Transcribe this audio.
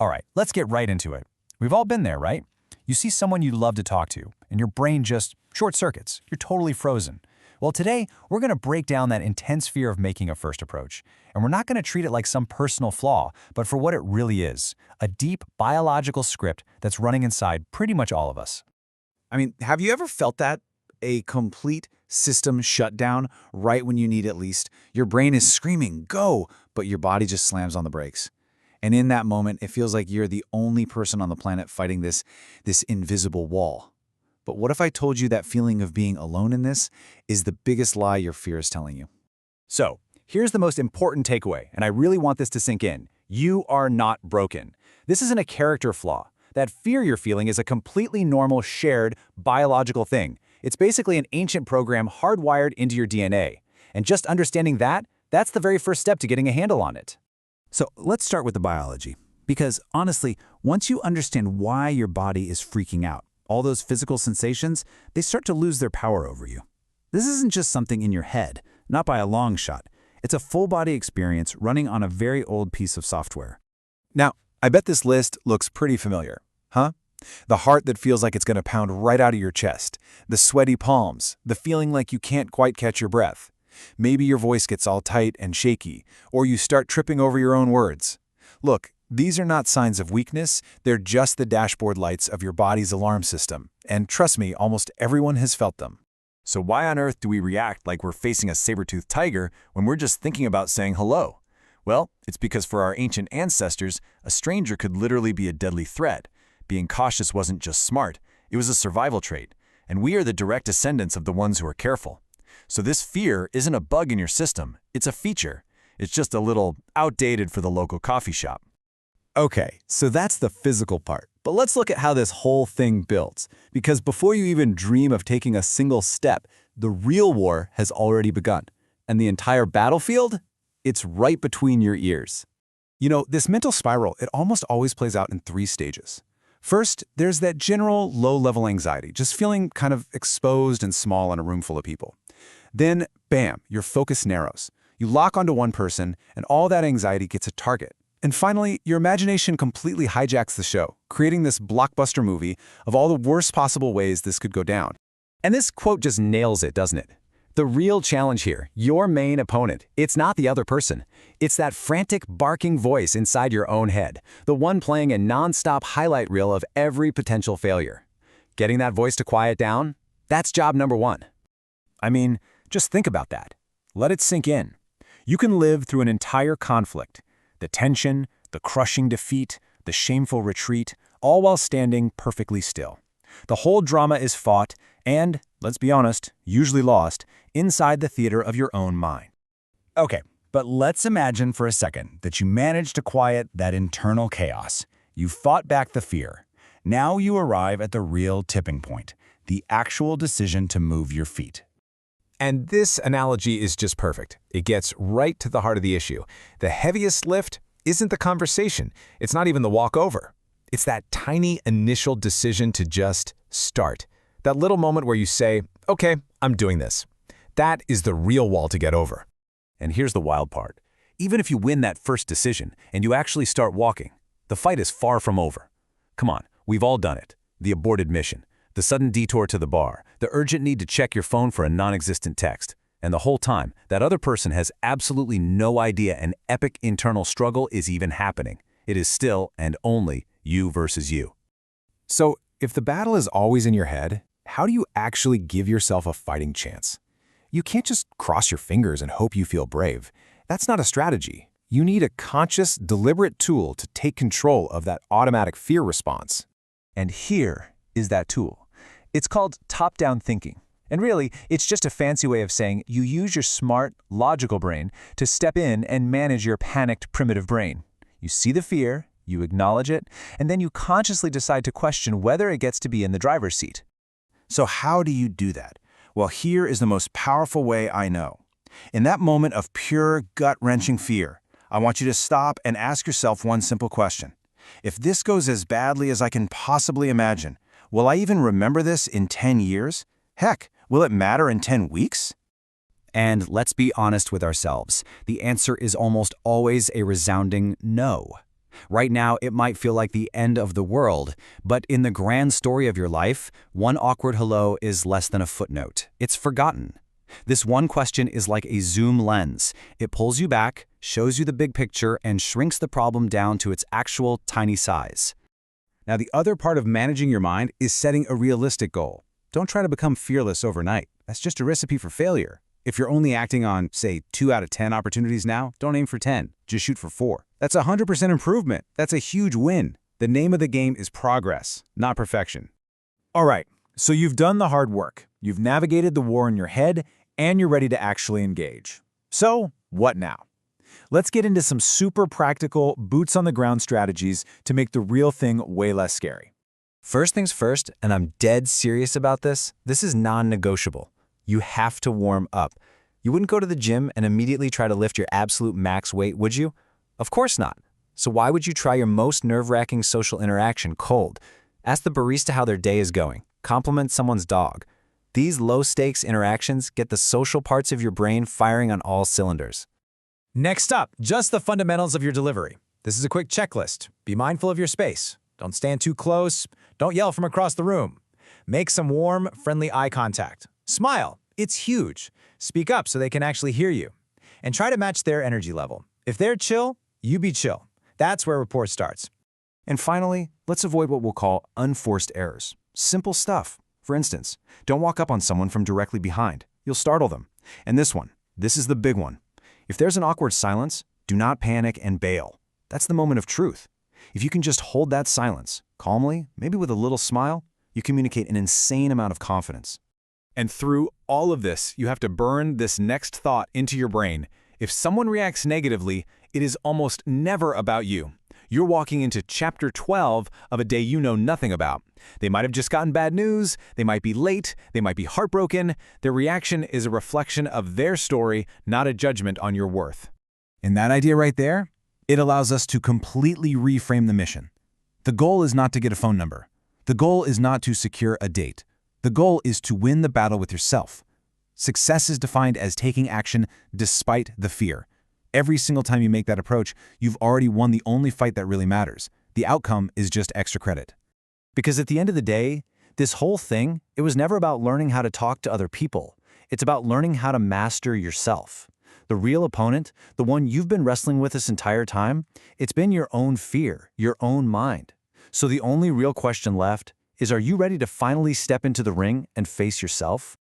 All right, let's get right into it. We've all been there, right? You see someone you love to talk to, and your brain just short circuits. You're totally frozen. Well, today, we're going to break down that intense fear of making a first approach. And we're not going to treat it like some personal flaw, but for what it really is, a deep biological script that's running inside pretty much all of us. I mean, have you ever felt that? A complete system shutdown right when you need it least. Your brain is screaming, go, but your body just slams on the brakes. And in that moment, it feels like you're the only person on the planet fighting this invisible wall. But what if I told you that feeling of being alone in this is the biggest lie your fear is telling you? So, here's the most important takeaway, and I really want this to sink in. You are not broken. This isn't a character flaw. That fear you're feeling is a completely normal, shared, biological thing. It's basically an ancient program hardwired into your DNA. And just understanding that, that's the very first step to getting a handle on it. So let's start with the biology. Because honestly, once you understand why your body is freaking out, all those physical sensations, they start to lose their power over you. This isn't just something in your head, not by a long shot. It's a full-body experience running on a very old piece of software. Now, I bet this list looks pretty familiar, huh? The heart that feels like it's going to pound right out of your chest, the sweaty palms, the feeling like you can't quite catch your breath. Maybe your voice gets all tight and shaky, or you start tripping over your own words. Look, these are not signs of weakness, they're just the dashboard lights of your body's alarm system. And trust me, almost everyone has felt them. So why on earth do we react like we're facing a saber-toothed tiger when we're just thinking about saying hello? Well, it's because for our ancient ancestors, a stranger could literally be a deadly threat. Being cautious wasn't just smart, it was a survival trait. And we are the direct descendants of the ones who are careful. So this fear isn't a bug in your system, it's a feature. It's just a little outdated for the local coffee shop. Okay, so that's the physical part. But let's look at how this whole thing builds. Because before you even dream of taking a single step, the real war has already begun. And the entire battlefield? It's right between your ears. You know, this mental spiral, it almost always plays out in 3 stages. First, there's that general low-level anxiety, just feeling kind of exposed and small in a room full of people. Then, bam, your focus narrows. You lock onto one person, and all that anxiety gets a target. And finally, your imagination completely hijacks the show, creating this blockbuster movie of all the worst possible ways this could go down. And this quote just nails it, doesn't it? The real challenge here, your main opponent, it's not the other person. It's that frantic, barking voice inside your own head, the one playing a non-stop highlight reel of every potential failure. Getting that voice to quiet down, that's job number 1. I mean, just think about that. Let it sink in. You can live through an entire conflict, the tension, the crushing defeat, the shameful retreat, all while standing perfectly still. The whole drama is fought and, let's be honest, usually lost, inside the theater of your own mind. Okay, but let's imagine for a second that you managed to quiet that internal chaos. You fought back the fear. Now you arrive at the real tipping point, the actual decision to move your feet. And this analogy is just perfect. It gets right to the heart of the issue. The heaviest lift isn't the conversation. It's not even the walk over. It's that tiny initial decision to just start. That little moment where you say, okay, I'm doing this. That is the real wall to get over. And here's the wild part. Even if you win that first decision and you actually start walking, the fight is far from over. Come on, we've all done it. The aborted mission, the sudden detour to the bar, the urgent need to check your phone for a non-existent text. And the whole time, that other person has absolutely no idea an epic internal struggle is even happening. It is still and only you versus you. So, if the battle is always in your head, how do you actually give yourself a fighting chance? You can't just cross your fingers and hope you feel brave. That's not a strategy. You need a conscious, deliberate tool to take control of that automatic fear response. And here is that tool. It's called top-down thinking. And really, it's just a fancy way of saying you use your smart, logical brain to step in and manage your panicked, primitive brain. You see the fear, you acknowledge it, and then you consciously decide to question whether it gets to be in the driver's seat. So how do you do that? Well, here is the most powerful way I know. In that moment of pure, gut-wrenching fear, I want you to stop and ask yourself one simple question. If this goes as badly as I can possibly imagine, will I even remember this in 10 years? Heck, will it matter in 10 weeks? And let's be honest with ourselves. The answer is almost always a resounding no. Right now, it might feel like the end of the world, but in the grand story of your life, one awkward hello is less than a footnote. It's forgotten. This one question is like a zoom lens. It pulls you back, shows you the big picture, and shrinks the problem down to its actual tiny size. Now, the other part of managing your mind is setting a realistic goal. Don't try to become fearless overnight. That's just a recipe for failure. If you're only acting on, say, 2 out of 10 opportunities now, don't aim for 10. Just shoot for 4. That's 100% improvement. That's a huge win. The name of the game is progress, not perfection. All right, so you've done the hard work. You've navigated the war in your head, and you're ready to actually engage. So, what now? Let's get into some super practical, boots-on-the-ground strategies to make the real thing way less scary. First things first, and I'm dead serious about this is non-negotiable. You have to warm up. You wouldn't go to the gym and immediately try to lift your absolute max weight, would you? Of course not. So why would you try your most nerve-wracking social interaction cold? Ask the barista how their day is going. Compliment someone's dog. These low-stakes interactions get the social parts of your brain firing on all cylinders. Next up, just the fundamentals of your delivery. This is a quick checklist. Be mindful of your space. Don't stand too close. Don't yell from across the room. Make some warm, friendly eye contact. Smile. It's huge. Speak up so they can actually hear you. And try to match their energy level. If they're chill, you be chill. That's where rapport starts. And finally, let's avoid what we'll call unforced errors. Simple stuff. For instance, don't walk up on someone from directly behind. You'll startle them. And this is the big one. If there's an awkward silence, do not panic and bail. That's the moment of truth. If you can just hold that silence, calmly, maybe with a little smile, you communicate an insane amount of confidence. And through all of this, you have to burn this next thought into your brain. If someone reacts negatively, it is almost never about you. You're walking into chapter 12 of a day you know nothing about. They might have just gotten bad news, they might be late, they might be heartbroken. Their reaction is a reflection of their story, not a judgment on your worth. And that idea right there, it allows us to completely reframe the mission. The goal is not to get a phone number. The goal is not to secure a date. The goal is to win the battle with yourself. Success is defined as taking action despite the fear. Every single time you make that approach, you've already won the only fight that really matters. The outcome is just extra credit. Because at the end of the day, this whole thing, it was never about learning how to talk to other people. It's about learning how to master yourself. The real opponent, the one you've been wrestling with this entire time, it's been your own fear, your own mind. So the only real question left is, are you ready to finally step into the ring and face yourself?